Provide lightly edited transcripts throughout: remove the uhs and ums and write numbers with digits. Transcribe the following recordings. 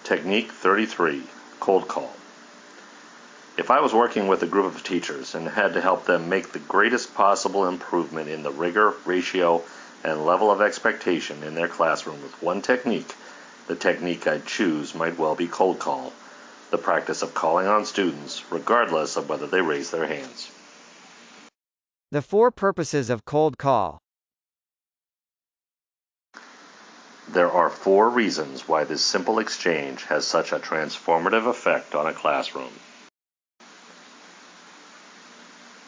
Technique 33, Cold Call. If I was working with a group of teachers and had to help them make the greatest possible improvement in the rigor, ratio, and level of expectation in their classroom with one technique, the technique I'd choose might well be cold call, the practice of calling on students regardless of whether they raise their hands. The 4 purposes of cold call. There are 4 reasons why this simple exchange has such a transformative effect on a classroom.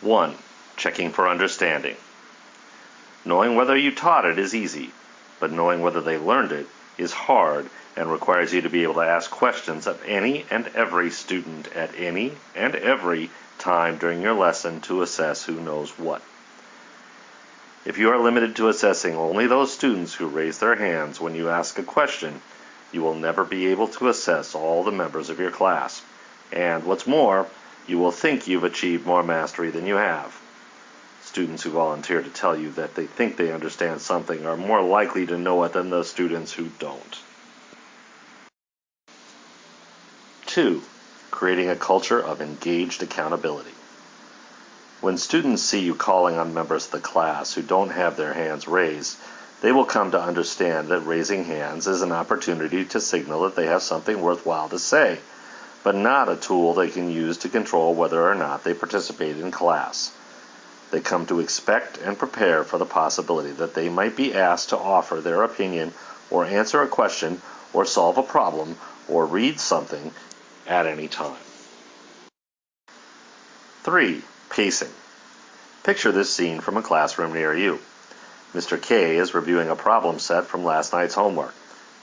1. Checking for understanding. Knowing whether you taught it is easy, but knowing whether they learned it is hard and requires you to be able to ask questions of any and every student at any and every time during your lesson to assess who knows what. If you are limited to assessing only those students who raise their hands when you ask a question, you will never be able to assess all the members of your class. And what's more, you will think you've achieved more mastery than you have. Students who volunteer to tell you that they think they understand something are more likely to know it than the students who don't. 2. Creating a culture of engaged accountability. When students see you calling on members of the class who don't have their hands raised, they will come to understand that raising hands is an opportunity to signal that they have something worthwhile to say, but not a tool they can use to control whether or not they participate in class. They come to expect and prepare for the possibility that they might be asked to offer their opinion or answer a question or solve a problem or read something at any time. 3. Pacing. Picture this scene from a classroom near you. Mr. K is reviewing a problem set from last night's homework.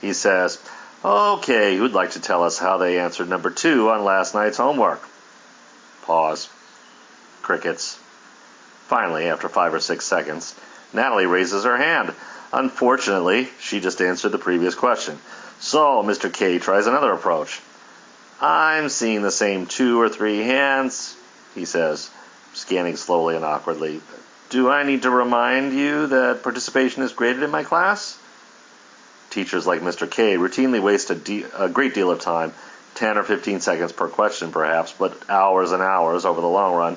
He says, "Okay, who'd like to tell us how they answered number 2 on last night's homework?" Pause. Crickets. Finally, after 5 or 6 seconds, Natalie raises her hand. Unfortunately, she just answered the previous question. So Mr. K tries another approach. "I'm seeing the same 2 or 3 hands," he says, scanning slowly and awkwardly. "Do I need to remind you that participation is graded in my class?" Teachers like Mr. K routinely waste a great deal of time, 10 or 15 seconds per question perhaps, but hours and hours over the long run,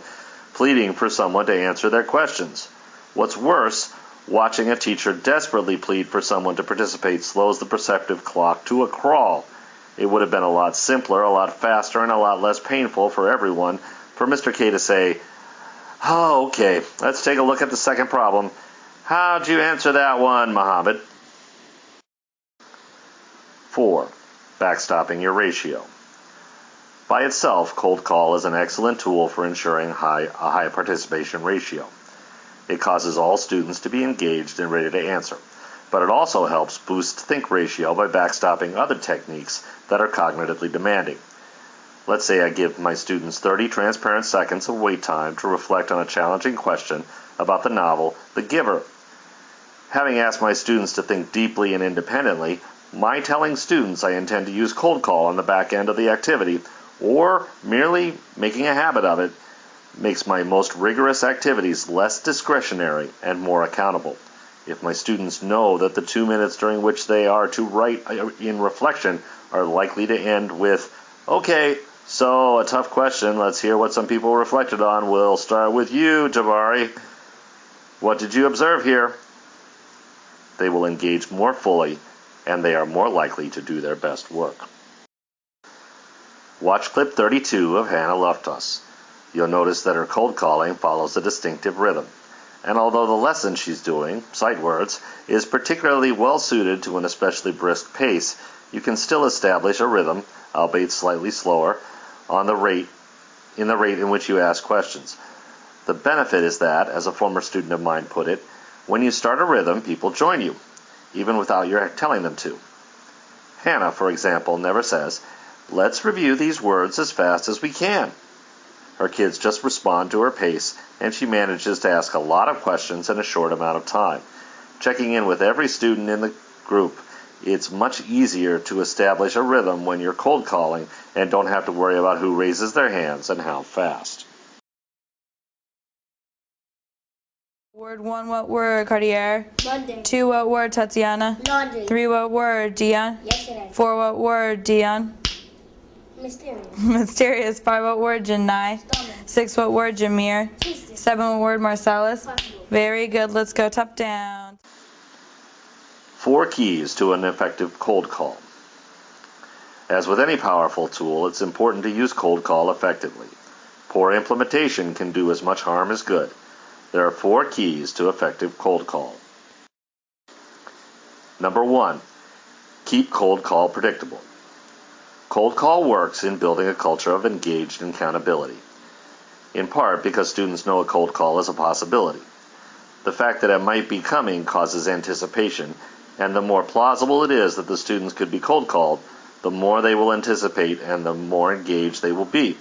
pleading for someone to answer their questions. What's worse, watching a teacher desperately plead for someone to participate slows the perceptive clock to a crawl. It would have been a lot simpler, a lot faster, and a lot less painful for everyone for Mr. K to say, "Oh, okay, let's take a look at the second problem. How'd you answer that one, Mohammed?" 4. Backstopping your ratio. By itself, cold call is an excellent tool for ensuring a high participation ratio. It causes all students to be engaged and ready to answer, but it also helps boost think ratio by backstopping other techniques that are cognitively demanding. Let's say I give my students 30 transparent seconds of wait time to reflect on a challenging question about the novel The Giver. Having asked my students to think deeply and independently, my telling students I intend to use cold call on the back end of the activity, or merely making a habit of it, makes my most rigorous activities less discretionary and more accountable. If my students know that the 2 minutes during which they are to write in reflection are likely to end with, "Okay, so a tough question, let's hear what some people reflected on. We'll start with you, Jabari. What did you observe here?" They will engage more fully, and they are more likely to do their best work. Watch clip 32 of Hannah Loftus. You'll notice that her cold calling follows a distinctive rhythm. And although the lesson she's doing, sight words, is particularly well suited to an especially brisk pace, you can still establish a rhythm, albeit slightly slower, in the rate in which you ask questions. The benefit is that, as a former student of mine put it, when you start a rhythm, people join you, even without your telling them to. Hannah, for example, never says, "Let's review these words as fast as we can." Her kids just respond to her pace, and she manages to ask a lot of questions in a short amount of time. Checking in with every student in the group, it's much easier to establish a rhythm when you're cold calling and don't have to worry about who raises their hands and how fast. Word 1, what word, Cartier? Monday. 2, what word, Tatiana? Laundry. 3, what word, Dion? Yesterday. 4, what word, Dion? Mysterious. Mysterious. 5, what word, Janai? Stomach. 6, what word, Jameer? Tuesday. 7, what word, Marcellus? Possible. Very good. Let's go top down. 4 keys to an effective cold call. As with any powerful tool, it's important to use cold call effectively. Poor implementation can do as much harm as good. There are 4 keys to effective cold call. Number 1, keep cold call predictable. Cold call works in building a culture of engaged accountability, in part because students know a cold call is a possibility. The fact that it might be coming causes anticipation, and the more plausible it is that the students could be cold called, the more they will anticipate and the more engaged they will be.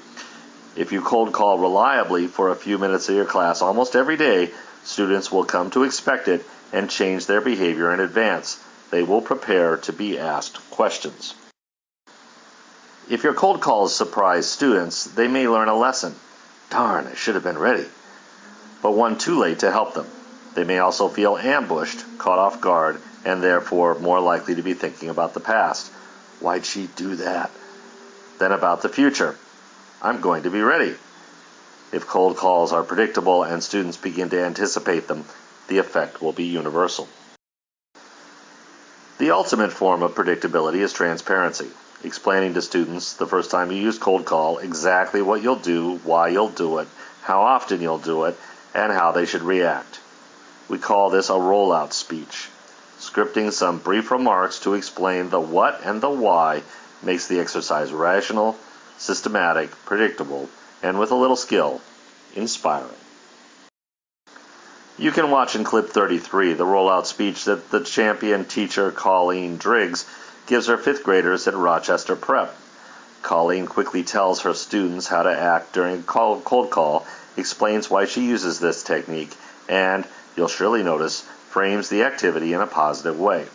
If you cold call reliably for a few minutes of your class almost every day, students will come to expect it and change their behavior in advance. They will prepare to be asked questions. If your cold calls surprise students, they may learn a lesson. Darn, I should have been ready. But one too late to help them. They may also feel ambushed, caught off guard, and therefore more likely to be thinking about the past. Why'd she do that? Then about the future. I'm going to be ready. If cold calls are predictable and students begin to anticipate them, the effect will be universal. The ultimate form of predictability is transparency, explaining to students the first time you use cold call exactly what you'll do, why you'll do it, how often you'll do it, and how they should react. We call this a rollout speech. Scripting some brief remarks to explain the what and the why makes the exercise rational, systematic, predictable, and with a little skill, inspiring. You can watch in clip 33 the rollout speech that the champion teacher Colleen Driggs gives her 5th graders at Rochester Prep. Colleen quickly tells her students how to act during cold call, explains why she uses this technique, and, you'll surely notice, frames the activity in a positive way.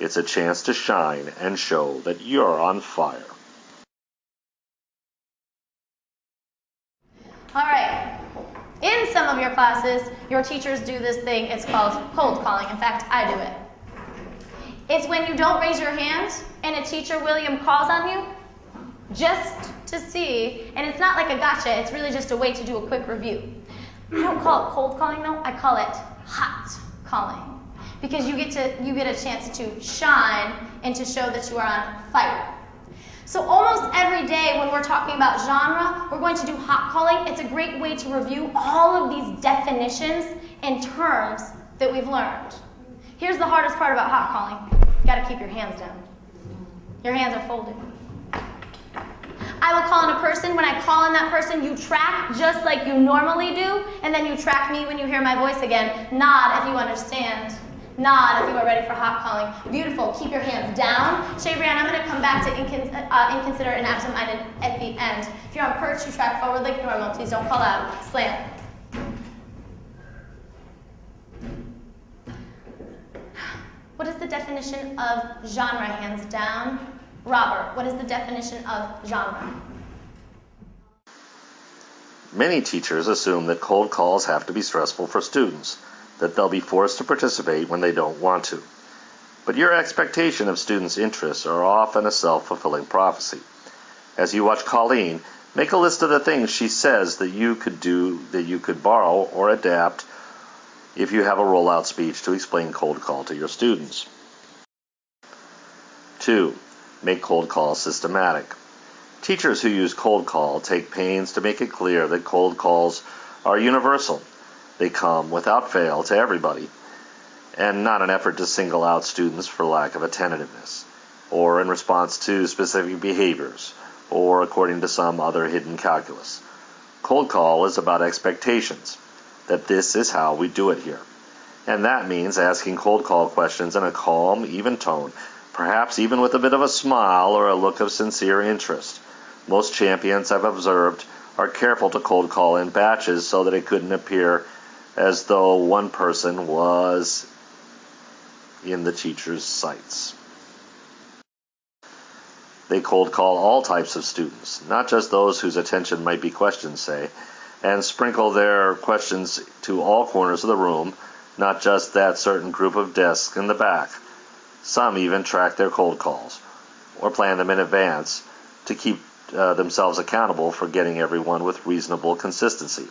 It's a chance to shine and show that you're on fire. All right. In some of your classes, your teachers do this thing. It's called cold calling. In fact, I do it. It's when you don't raise your hand and a teacher, William, calls on you just to see, and it's not like a gotcha, it's really just a way to do a quick review. I don't call it cold calling though, I call it hot calling. Because you get a chance to shine and to show that you are on fire. So almost every day when we're talking about genre, we're going to do hot calling. It's a great way to review all of these definitions and terms that we've learned. Here's the hardest part about hot calling. You gotta keep your hands down. Your hands are folded. I will call in a person. When I call in that person, you track just like you normally do, and then you track me when you hear my voice again. Nod if you understand. Nod if you are ready for hot calling. Beautiful. Keep your hands down. Shabrianne, I'm going to come back to inconsiderate and absent-minded at the end. If you're on perch, you track forward like normal. Please don't call out. Slam. What is the definition of genre? Hands down. Robert, what is the definition of genre? Many teachers assume that cold calls have to be stressful for students, that they'll be forced to participate when they don't want to. But your expectation of students' interests are often a self-fulfilling prophecy. As you watch Colleen, make a list of the things she says that you could do, that you could borrow or adapt if you have a rollout speech to explain cold call to your students. 2. Make cold call systematic. Teachers who use cold call take pains to make it clear that cold calls are universal. They come without fail to everybody, and not an effort to single out students for lack of attentiveness, or in response to specific behaviors, or according to some other hidden calculus. Cold call is about expectations, that this is how we do it here. And that means asking cold call questions in a calm, even tone, perhaps even with a bit of a smile or a look of sincere interest. Most champions I've observed are careful to cold call in batches so that it couldn't appear as though one person was in the teacher's sights. They cold call all types of students, not just those whose attention might be questioned, say, and sprinkle their questions to all corners of the room, not just that certain group of desks in the back. Some even track their cold calls, or plan them in advance to keep themselves accountable for getting everyone with reasonable consistency.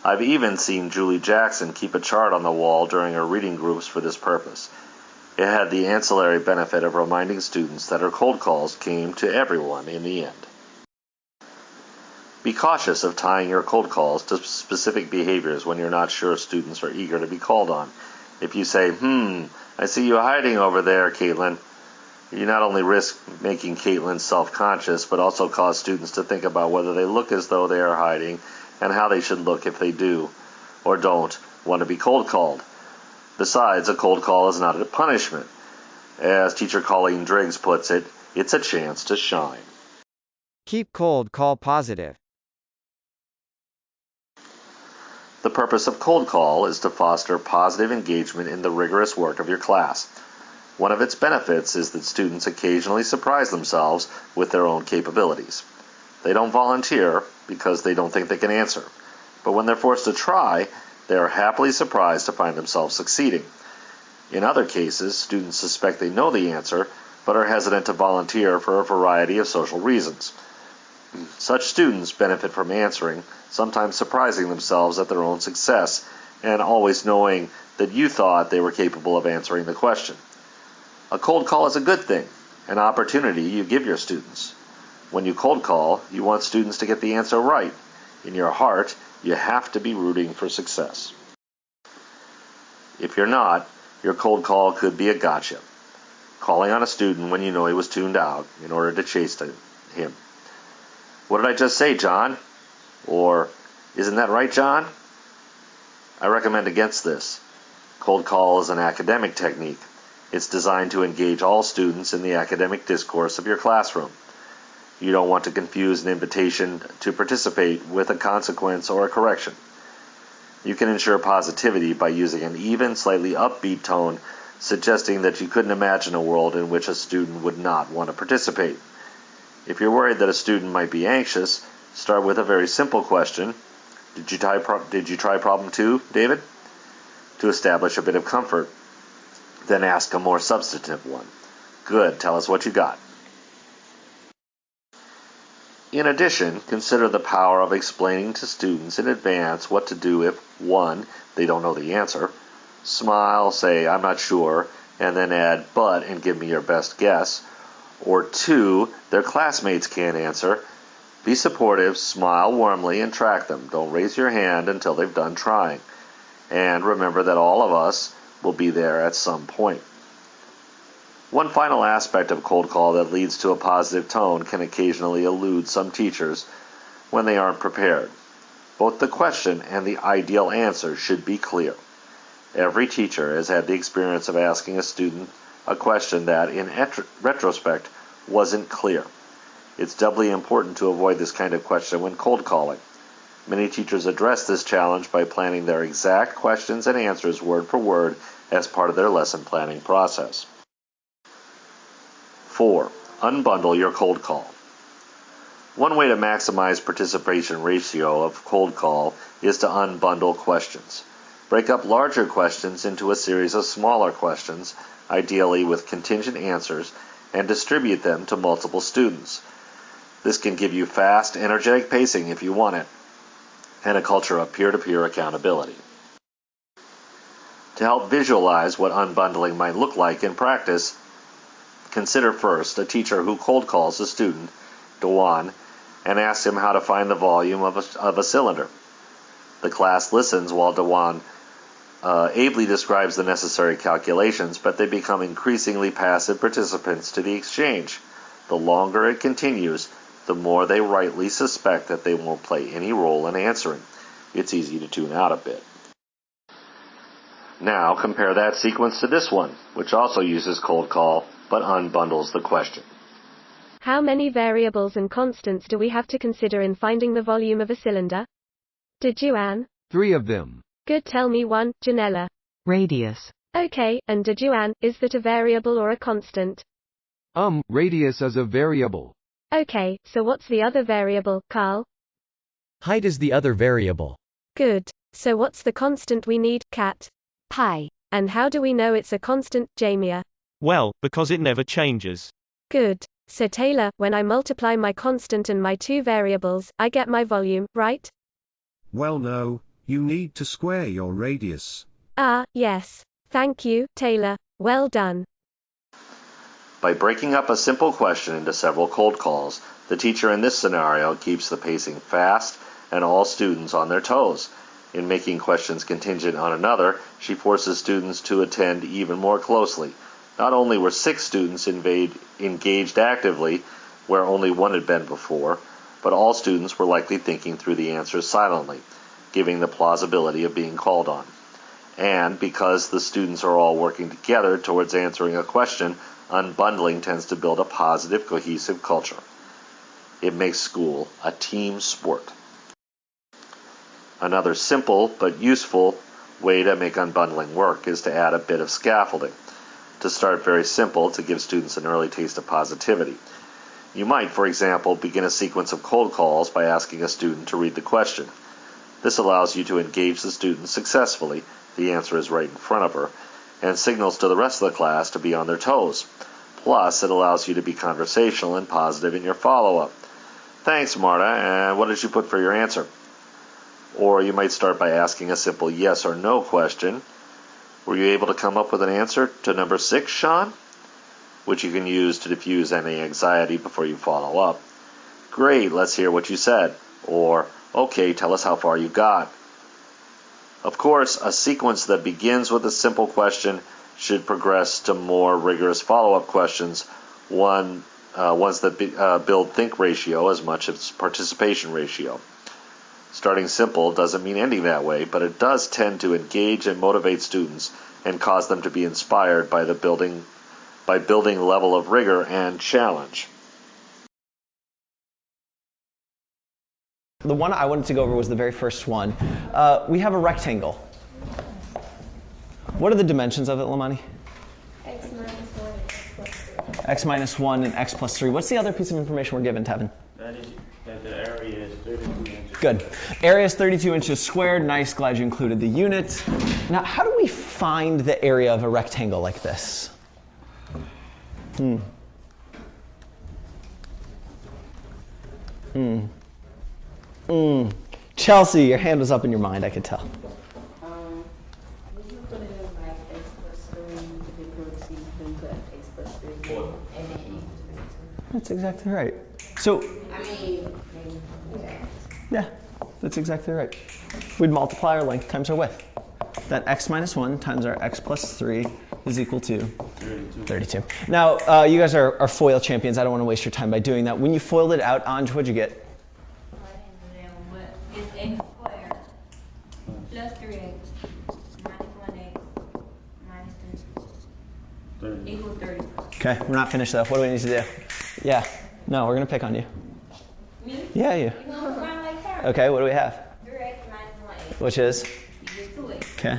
I've even seen Julie Jackson keep a chart on the wall during her reading groups for this purpose. It had the ancillary benefit of reminding students that her cold calls came to everyone in the end. Be cautious of tying your cold calls to specific behaviors when you're not sure students are eager to be called on. If you say, I see you hiding over there, Caitlin, you not only risk making Caitlin self-conscious, but also cause students to think about whether they look as though they are hiding and how they should look if they do or don't want to be cold called. Besides, a cold call is not a punishment. As teacher Colleen Driggs puts it, it's a chance to shine. Keep cold call positive. The purpose of cold call is to foster positive engagement in the rigorous work of your class. One of its benefits is that students occasionally surprise themselves with their own capabilities. They don't volunteer because they don't think they can answer, but when they're forced to try, they are happily surprised to find themselves succeeding. In other cases, students suspect they know the answer, but are hesitant to volunteer for a variety of social reasons. Such students benefit from answering, sometimes surprising themselves at their own success, and always knowing that you thought they were capable of answering the question. A cold call is a good thing, an opportunity you give your students. When you cold call, you want students to get the answer right. In your heart, you have to be rooting for success. If you're not, your cold call could be a gotcha, calling on a student when you know he was tuned out in order to chase him. What did I just say, John? Or, isn't that right, John? I recommend against this. Cold call is an academic technique. It's designed to engage all students in the academic discourse of your classroom. You don't want to confuse an invitation to participate with a consequence or a correction. You can ensure positivity by using an even, slightly upbeat tone, suggesting that you couldn't imagine a world in which a student would not want to participate. If you're worried that a student might be anxious, start with a very simple question. Did you try problem 2, David? To establish a bit of comfort. Then ask a more substantive one. Good, tell us what you got. In addition, consider the power of explaining to students in advance what to do if 1, they don't know the answer. Smile, say, I'm not sure, and then add, but, and give me your best guess. Or 2, their classmates can't answer. Be supportive, smile warmly, and track them. Don't raise your hand until they've done trying. And remember that all of us will be there at some point. One final aspect of cold call that leads to a positive tone can occasionally elude some teachers when they aren't prepared. Both the question and the ideal answer should be clear. Every teacher has had the experience of asking a student a question that, in retrospect, wasn't clear. It's doubly important to avoid this kind of question when cold calling. Many teachers address this challenge by planning their exact questions and answers word for word as part of their lesson planning process. 4. Unbundle your cold call. One way to maximize participation ratio of cold call is to unbundle questions. Break up larger questions into a series of smaller questions, ideally with contingent answers, and distribute them to multiple students. This can give you fast, energetic pacing if you want it, and a culture of peer-to-peer accountability. To help visualize what unbundling might look like in practice, consider first a teacher who cold calls a student, Dewan, and asks him how to find the volume of a cylinder. The class listens while Dewan ably describes the necessary calculations, but they become increasingly passive participants to the exchange. The longer it continues, the more they rightly suspect that they won't play any role in answering. It's easy to tune out a bit. Now compare that sequence to this one, which also uses cold call, but unbundles the question. How many variables and constants do we have to consider in finding the volume of a cylinder? Did you, Anne? 3 of them. Good, tell me one, Janella. Radius. Okay, and did you, Anne, is that a variable or a constant? Radius is a variable. Okay, so what's the other variable, Carl? Height is the other variable. Good. So what's the constant we need, Kat? Pi. And how do we know it's a constant, Jamia? Well, because it never changes. Good. So Taylor, when I multiply my constant and my two variables, I get my volume, right? Well no, you need to square your radius. Ah, yes. Thank you, Taylor. Well done. By breaking up a simple question into several cold calls, the teacher in this scenario keeps the pacing fast and all students on their toes. In making questions contingent on another, she forces students to attend even more closely. Not only were 6 students engaged actively, where only one had been before, but all students were likely thinking through the answers silently, giving the plausibility of being called on. And because the students are all working together towards answering a question, unbundling tends to build a positive, cohesive culture. It makes school a team sport. Another simple but useful way to make unbundling work is to add a bit of scaffolding. To start very simple, to give students an early taste of positivity. You might, for example, begin a sequence of cold calls by asking a student to read the question. This allows you to engage the student successfully, the answer is right in front of her, and signals to the rest of the class to be on their toes. Plus, it allows you to be conversational and positive in your follow-up. Thanks, Marta, and what did you put for your answer? Or you might start by asking a simple yes or no question. Were you able to come up with an answer to number 6, Sean? Which you can use to diffuse any anxiety before you follow up. Great, let's hear what you said. Or, okay, tell us how far you got. Of course, a sequence that begins with a simple question should progress to more rigorous follow-up questions, ones that build think ratio as much as participation ratio. Starting simple doesn't mean ending that way, but it does tend to engage and motivate students and cause them to be inspired by building level of rigor and challenge. The one I wanted to go over was the very first one. We have a rectangle. What are the dimensions of it, Lamani? X minus 1 and x plus 3. What's the other piece of information we're given, Tevin? That the area is 32 inches. Good. Area is 32 inches squared. Nice, glad you included the units. Now, how do we find the area of a rectangle like this? Chelsea, your hand was up in your mind, I could tell. That's exactly right. So, yeah, that's exactly right. We'd multiply our length times our width. That x minus 1 times our x plus 3 is equal to 32. Now, you guys are FOIL champions. I don't want to waste your time by doing that. When you FOILed it out, Anj, what'd you get? It's x squared plus 3x minus 1x minus 3 equals 30. Okay, we're not finished though. What do we need to do? Yeah, no, we're going to pick on you. Me? Yeah, you. You go around like her. Okay, what do we have? 3x minus 1x. Which is? Equals 2x. Okay.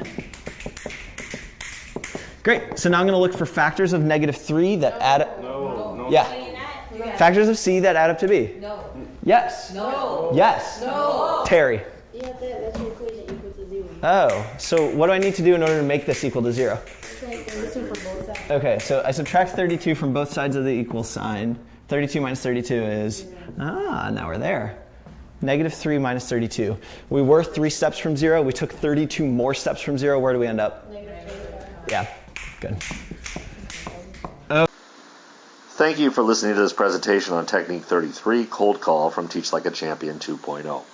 Great, so now I'm going to look for factors of -3 that add up. No. Yeah. Factors of C that add up to B. No. Yes. No. Yes. No. Terry. You have to let your equation equal to 0. Oh, so what do I need to do in order to make this equal to 0? Subtract 32 from both sides. Okay, so I subtract 32 from both sides of the equal sign. 32 minus 32 is, now we're there. -3 minus 32. We were 3 steps from 0. We took 32 more steps from 0. Where do we end up? Yeah, good. Thank you for listening to this presentation on Technique 33, Cold Call from Teach Like a Champion 2.0.